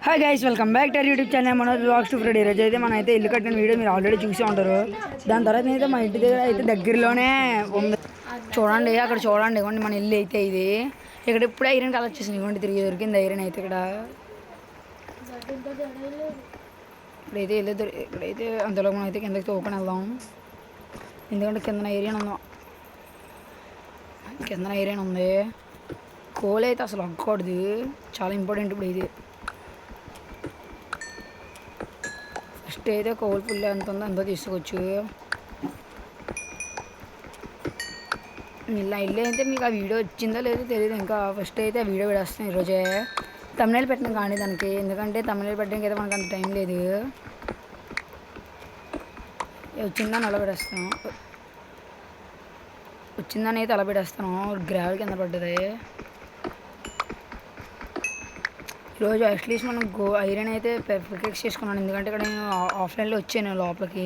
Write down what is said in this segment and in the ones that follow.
Hi guys, welcome back to YouTube channel Manoj vlogs to Friday. ఈరోజు అయితే మనం అయితే ఇల్లు కట్టిన వీడియో మీరు ఆల్రెడీ చూసి ఉంటారు. దాని తర్వాత అయితే మా ఇంటి దగ్గర అయితే దగ్గరలోనే ఉంది. చూడండి, అక్కడ చూడండి, ఇవ్వండి మన ఇల్లు అయితే ఇది. ఇక్కడ ఇప్పుడే ఐరన్ కలెక్ట్ చేసింది, ఇవ్వండి తిరిగి దొరికింది ఐరన్ అయితే ఇక్కడైతే ఇల్లు ఇక్కడైతే అంతలో మనం అయితే కిందకి తోకొని వెళ్దాం. ఎందుకంటే కిందన ఐరన్ ఉంది. కోల్ అయితే అసలు అగ్గకూడదు, చాలా ఇంపార్టెంట్. ఇప్పుడు ఇది ఫస్ట్ అయితే కోల్ పుల్లి ఎంత ఉందో అంతా తీసుకోవచ్చు. ఇలా ఇల్లు అయితే మీకు ఆ వీడియో వచ్చిందో లేదో తెలియదు. ఇంకా ఫస్ట్ అయితే ఆ వీడియో పెడేస్తాను ఈరోజే. తమిళ పెట్టిన కానీ దానికి, ఎందుకంటే తమిళ పెట్టడానికి అయితే మనకు అంత టైం లేదు. వచ్చిందని అలా పెడేస్తాను, వచ్చిందని అయితే అలా పెట్టేస్తాను. గ్రావెల్ కింద పడ్డది ఈరోజు. అట్లీస్ట్ మనం ఐరన్ అయితే ఫిక్స్ చేసుకున్నాను, ఎందుకంటే ఇక్కడ నేను ఆఫ్లైన్లో వచ్చాను లోపలికి.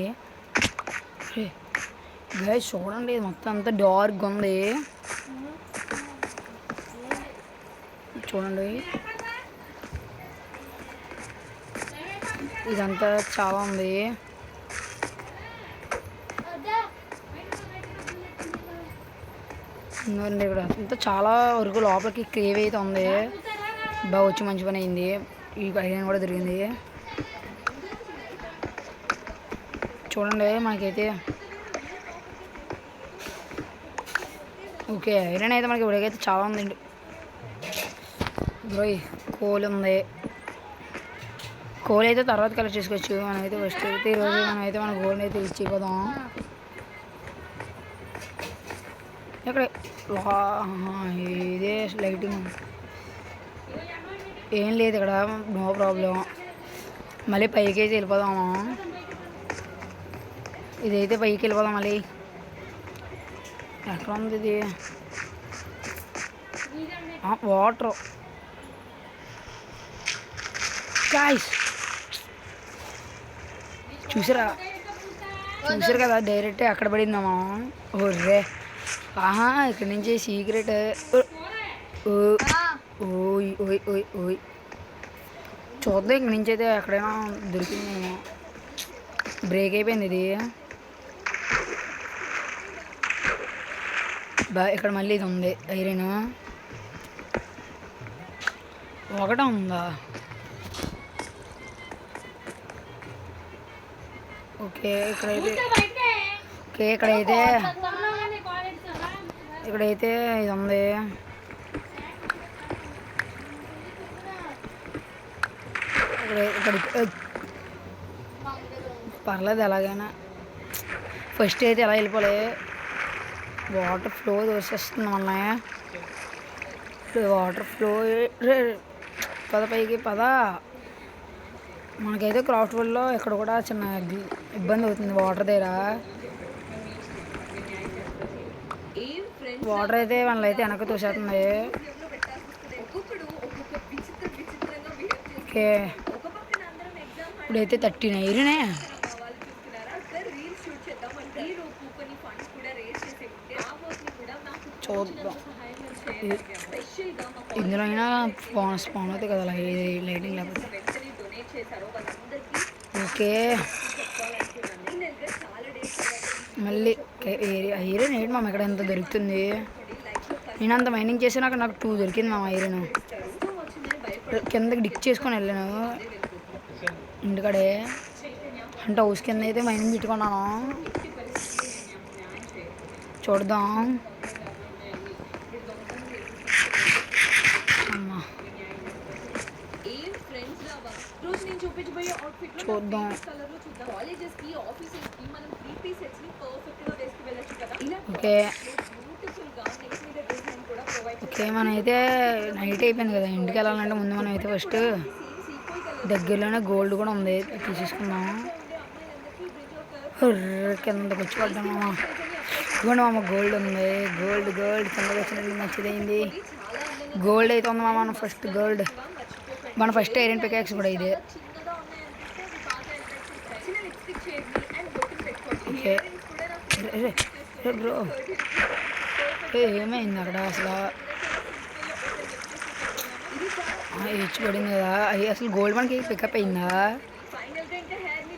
గైస్ చూడండి, మొత్తం అంతా డార్క్గా ఉంది. చూడండి, ఇదంతా చాలా ఉంది. ఇక్కడ అంతా చాలా వరకు లోపలికి క్రేవ్ అయితే ఉంది. బాగా వచ్చి మంచి పని అయింది. ఈ ఐరన్ కూడా తిరిగింది. చూడండి మనకైతే ఓకే, ఐరన్ అయితే మనకి ఇప్పటికైతే చాలా ఉందండి. బ్రోయ్ కోల్ ఉంది. కోల్ అయితే తర్వాత కలెక్ట్ చేసుకోవచ్చు. మనమైతే ఫస్ట్ అయితే ఈరోజు మనమైతే మన గోల్ని అయితే ఇచ్చిపోదాం. ఇక్కడ ఇదే లైటింగ్ ఏం లేదు ఇక్కడ, నో ప్రాబ్లం. మళ్ళీ పైకి అయితే వెళ్ళిపోదాము. ఇదైతే పైకి వెళ్ళిపోదాం. మళ్ళీ ఎక్కడ ఉంది ఇది? వాటర్ గాయ్స్, చూసారు కదా, డైరెక్ట్ అక్కడ పడిందామా. ఓర్రే, ఆహా, ఇక్కడ నుంచి సీక్రెట్. ఓయ్ ఓయ్ ఓయ్ ఓయ్, చూద్దాం ఇక్కడ నుంచి అయితే ఎక్కడైనా దొరికిందేమో. బ్రేక్ అయిపోయింది ఇది. ఇక్కడ మళ్ళీ ఇది ఉంది ఐరన్. ఒకటే ఉందా? ఓకే, ఇక్కడైతే ఇది ఉంది. ఇక్కడ పర్లేదు ఎలాగైనా. ఫస్ట్ అయితే ఎలా వెళ్ళిపోలే, వాటర్ ఫ్లో వచ్చేస్తుంది. అన్నయ్య వాటర్ ఫ్లో పైకి పద. మనకైతే క్రాఫ్ట్ వల్ల ఇక్కడ కూడా చిన్న ఇబ్బంది అవుతుంది వాటర్ దగ్గర. వాటర్ అయితే మనల్ని అయితే వెనక్కి తోసేస్తుంది. ఓకే, ఇప్పుడైతే 13 ఐరనే. చూద్దాం, ఇందులో అయినా స్పాన్ అవుతాయి కదా లైటింగ్ లేకపోతే. ఓకే, మళ్ళీ ఐరన్ ఏంటి మామ ఇక్కడ ఎంత దొరుకుతుంది? నేను అంత మైనింగ్ చేసినా నాకు 2 దొరికింది మామ ఐరన్. కిందకి డిక్ చేసుకొని వెళ్ళాను ఇంటికాడే, అంటే హౌస్ కింద అయితే మైనింగ్ పెట్టుకున్నాను. చూద్దాం. చూద్దాం. ఓకే ఓకే, మనమైతే నైట్ అయిపోయింది కదా, ఇంటికి వెళ్ళాలంటే ముందు మనం అయితే ఫస్ట్ దగ్గరలోనే గోల్డ్ కూడా ఉంది, తీసేసుకుందాం. కిందకి వచ్చి పడ్డామా. ఇవ్వండి మామ, గోల్డ్ ఉంది. గోల్డ్ కిందకి వచ్చినట్టు మంచిదైంది. గోల్డ్ అయితే ఉంది మామ. మన ఫస్ట్ ఐరన్ పికాక్స్ కూడా ఇదే. ఓకే బ్రో, ఏమైంది అక్కడ అసలు? హెచ్ పడింది కదా అవి అసలు గోల్డ్ మనకి పికప్ అయిందా?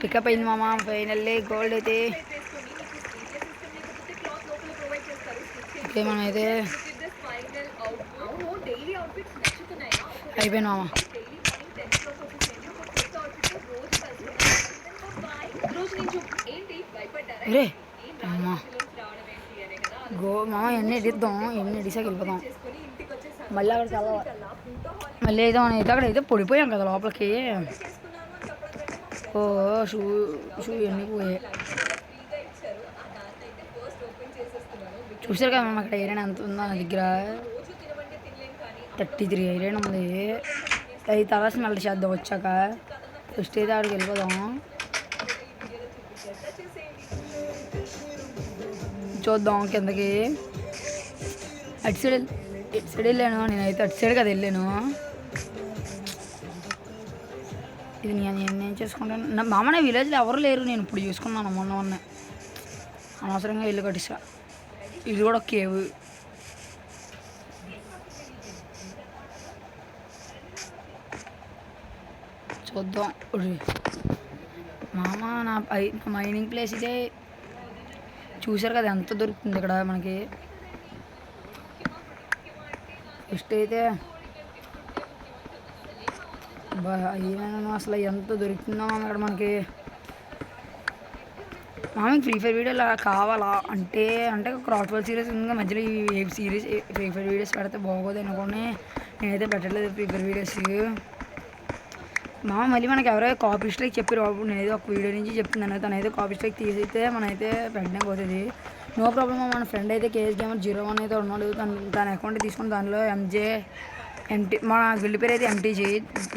పికప్ అయింది మామ, ఫైనల్లీ గోల్డ్ అయితే. ఓకే మనం అయితే అయిపోయింది మామ. రే అమ్మా మామ ఎన్ని ఎడిద్దాం, ఎన్ని ఎడిసాక వెళ్ళిపోదాం. మళ్ళీ అక్కడ చాలా మళ్ళీ అయితే మనం అయితే అక్కడ అయితే పడిపోయాం కదా లోపలికి. ఓ షూ షూ ఎన్ని పోయాయి చూసారు కదా మనం. అక్కడ ఐరన్ ఎంత ఉందో నా దగ్గర 33 ఐరన్ ఉంది. అది తర్వాత స్మెల్ చేద్దాం వచ్చాక. ఫస్ట్ అయితే అక్కడికి వెళ్ళిపోదాం. చూద్దాం కిందకి. అటు సైడ్ వెళ్ళాను నేనైతే, అటు సైడ్ కదా వెళ్ళాను. ఇది నేను చేసుకుంటాను. నా మామనే విలేజ్లో ఎవరు లేరు, నేను ఇప్పుడు చూసుకున్నాను మొన్న అనవసరంగా ఇల్లు కట్టిస్తా. ఇది కూడా కేవ్. చూద్దాం మామ. నా మైనింగ్ ప్లేస్ ఇదే చూసారు కదా ఎంత దొరుకుతుంది ఇక్కడ మనకి. ఫస్ట్ అయితే ఏమైనా అసలు ఎంత దొరుకుతుందో అక్కడ మనకి. మామకి ఫ్రీ ఫైర్ వీడియోలు కావాలా అంటే క్రాస్ వర్డ్ సిరీస్ ఇంకా మధ్యలో ఈ సిరీస్ ఫ్రీ ఫైర్ వీడియోస్ పెడితే బాగోదు అనుకోని నేనైతే పెట్టట్లేదు ఫ్రీ ఫైర్ వీడియోస్. మామ మళ్ళీ మనకి ఎవరో కాపీ స్ట్రైక్ చెప్పారు బాబు. నేనైతే ఒక వీడియో నుంచి చెప్తున్నాను, తనైతే కాపీ స్ట్రైక్ తీసితే మనైతే పెట్టడానికి పోతుంది. No problem. మన ఫ్రెండ్ అయితే కేఎస్ గేమర్ 01 అయితే ఉన్నాడు. తన అకౌంట్ తీసుకుని దానిలో మన బిల్డ్ పేరు అయితే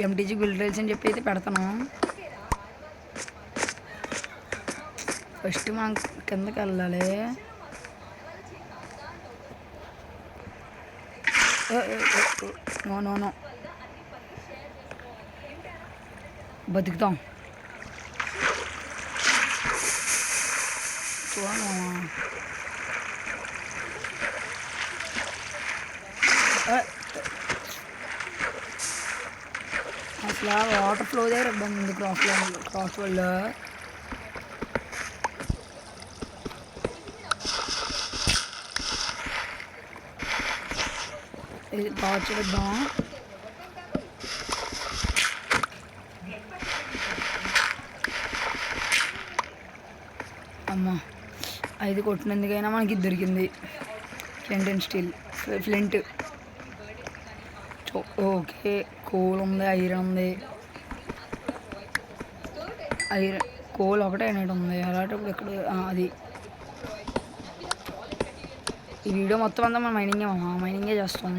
ఎంటీజీ బిల్డ్ రైల్స్ అని చెప్పి అయితే పెడతాను. ఫస్ట్ మనం కిందకి వెళ్ళాలి. నో బతుకుతాం. చూడమా అసలు వాటర్ ఫ్లో దగ్గర ఇబ్బంది ఉంది క్రాస్ వల్ల. ఇది బాగా చూద్దాం. అమ్మా 5 కొట్టినందుకైనా మనకి దొరికింది flint and steel. Flint okay. Coal ఉంది, ఐరన్ ఉంది. కోల్ ఒకటే అనేది ఉంది. అలాంటప్పుడు ఇక్కడ అది ఈ వీడియో మొత్తం అంతా మనం మైనింగే చేస్తాం.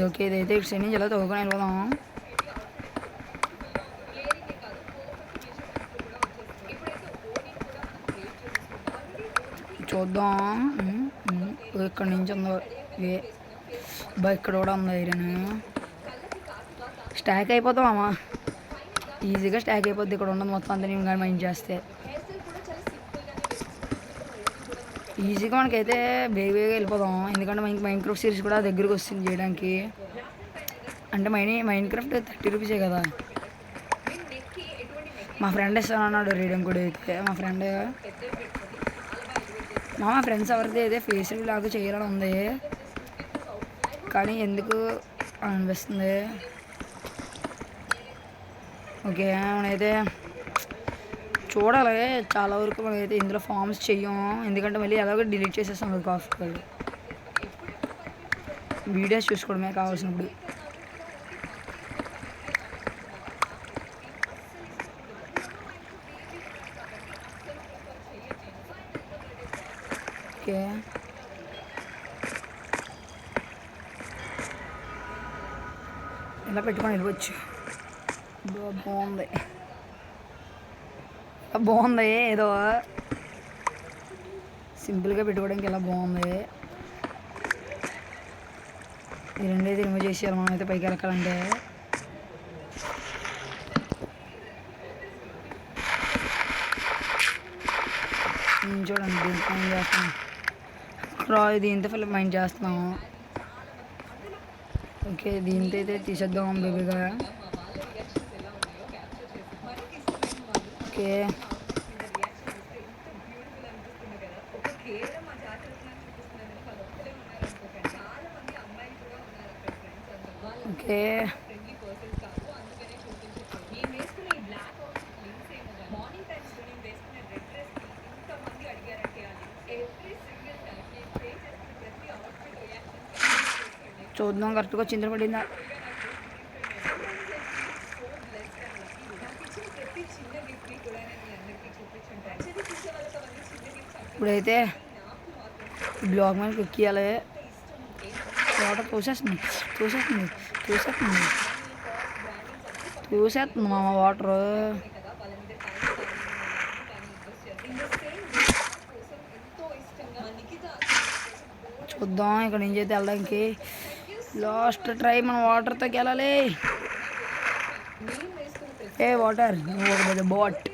ఓకే ఇదైతే ఇటు సైడ్ నుంచి ఎలా తవ్వుకొని వెళ్ళిపోదాం. చూద్దాం ఇక్కడ నుంచి ఉందో ఇక్కడ కూడా ఉంది ఐరన్. స్టాక్ అయిపోతామా ఈజీగా స్టాక్ అయిపోద్ది. ఇక్కడ ఉన్నది మొత్తం అంతా నేను కానీ మైండ్ చేస్తే ఈజీగా మనకైతే బేగా వెళ్ళిపోదాం. ఎందుకంటే మనకి మైన్క్రాఫ్ట్ సిరీస్ కూడా దగ్గరికి వస్తుంది చేయడానికి. అంటే మైన్క్రాఫ్ట్ 30 రూపీసే కదా. మా ఫ్రెండ్ ఇస్తానన్నాడు రీడింగ్ కూడా. అయితే మా ఫ్రెండ్స్ ఎవరిది అయితే ఫేస్ లాగా చేయాలని ఉంది, కానీ ఎందుకు అనిపిస్తుంది. ఓకే మనమైతే చూడాలి. చాలా వరకు మనమైతే ఇందులో ఫామ్స్ చెయ్యం, ఎందుకంటే మళ్ళీ ఎలాగో డిలీట్ చేసేస్తాం కదా కాఫీ. వీడియోస్ చూసుకోవడమే కావాల్సినప్పుడు. ఓకే ఇలా పెట్టుకొని వెళ్ళవచ్చు. బాగుంది ఏదో సింపుల్గా పెట్టుకోవడానికి ఇలా బాగుంది. ఈ రెండైతే రిమూవ్ చేసేయాలి మనం అయితే పైకి వెళ్ళాలంటే. చూడండి దీంట్లో ఏం చేస్తాం. దీంతో ఫిల్ మైండ్ చేస్తున్నాం. ఓకే, దీంతో అయితే తీసేద్దాం బేబీగా. Okay, okay. చూద్దాం కరెక్ట్గా చింతలు పడిందా. ఇప్పుడైతే బ్లాక్ మీద ఎక్కియాలి. వాటర్ తోసేస్తుంది తోసేస్తుంది తోసేస్తుంది తోసేస్తుంది మామ వాటర్. చూద్దాం ఇక్కడ నుంచి అయితే వెళ్ళడానికి లాస్ట్ ట్రై. మనం వాటర్తోకి వెళ్ళాలి. ఏ వాటర్, నువ్వు ఒక పెద్ద బాట్.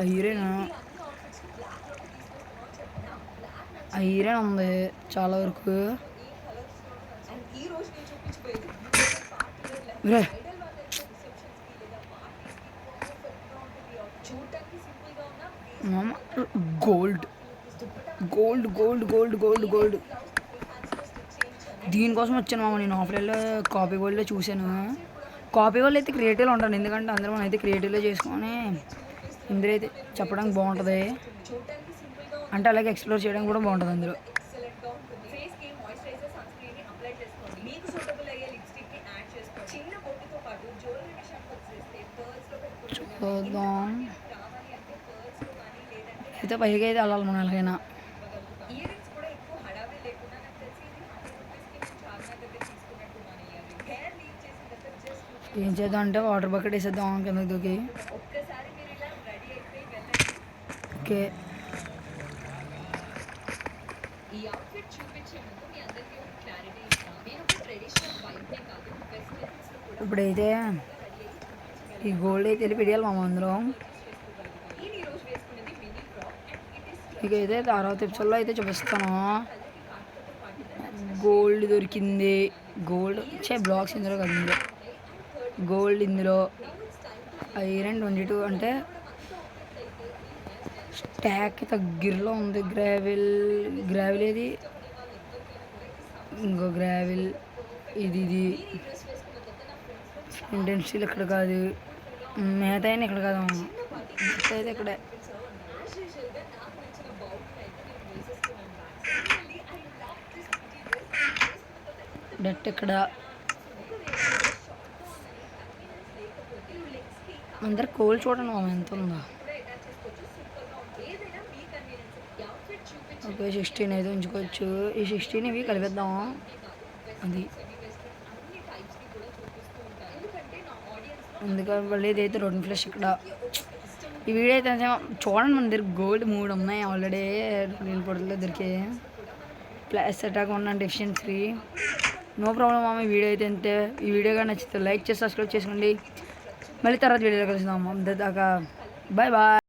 ఐరన్ ఐరన్ ఉంది చాలా వరకు. Gold gold gold gold gold gold దీనికోసం వచ్చాను మామ. నేను ఆఫ్లైన్లో కాపీ వరల్డ్లో చూశాను. కాపీ వరల్డ్ అయితే క్రియేటివ్లో ఉంటాను, ఎందుకంటే అందరూ మనం అయితే క్రియేటివ్లో చేసుకొని ఇందులో అయితే చెప్పడానికి బాగుంటుంది. అంటే అలాగే ఎక్స్ప్లోర్ చేయడానికి కూడా బాగుంటుంది అందులో. చూద్దాం అయితే పైకి అయితే వెళ్ళాలి మనం ఎలాగైనా. ఏం చేద్దాం అంటే వాటర్ బకెట్ వేసేద్దాం కిందకి దూకి. ఓకే, ఇప్పుడైతే ఈ గోల్డ్ అయితే వెళ్ళి పెట్టాలి మామ అందులో. ఇకైతే తర్వాత ఎపిసోడ్లో అయితే చూపిస్తాను. గోల్డ్ దొరికింది. గోల్డ్ బ్లాక్స్ ఇందులో కదా, ఇందులో గోల్డ్, ఇందులో ఐరన్ 22 అంటే స్టాక్ దగ్గరలో ఉంది. గ్రావెల్ ఏది, ఇంకో గ్రావెల్ ఇది ఇంటెన్సిల్ ఇక్కడ కాదు, మేత అయినా ఇక్కడ కాదు, అయితే ఇక్కడే. డట్ ఇక్కడ అందరు కోల్ చూడండి మామ ఎంత ఉందో. ఓకే, 16 అయితే ఉంచుకోవచ్చు. ఈ 16 ఇవి కలిపేద్దాం. అది ఎందుకంటే మళ్ళీ ఇదైతే రోడ్డు ఫ్లెష్ ఇక్కడ. ఈ వీడియో అయితే చూడండి, మన దగ్గర గోల్డ్ 3 ఉన్నాయి ఆల్రెడీ. నీళ్ళు పొడలో దొరికే plus attack 1 and efficient 3. No problem మామ. ఈ వీడియో అయితే అంతే. ఈ వీడియో కానీ నచ్చితే లైక్ చేసి సబ్స్క్రైబ్ చేసుకోండి. మళ్ళీ తర్వాత వీడియోలో కలుద్దాం. అంతేదాకా బాయ్ బాయ్.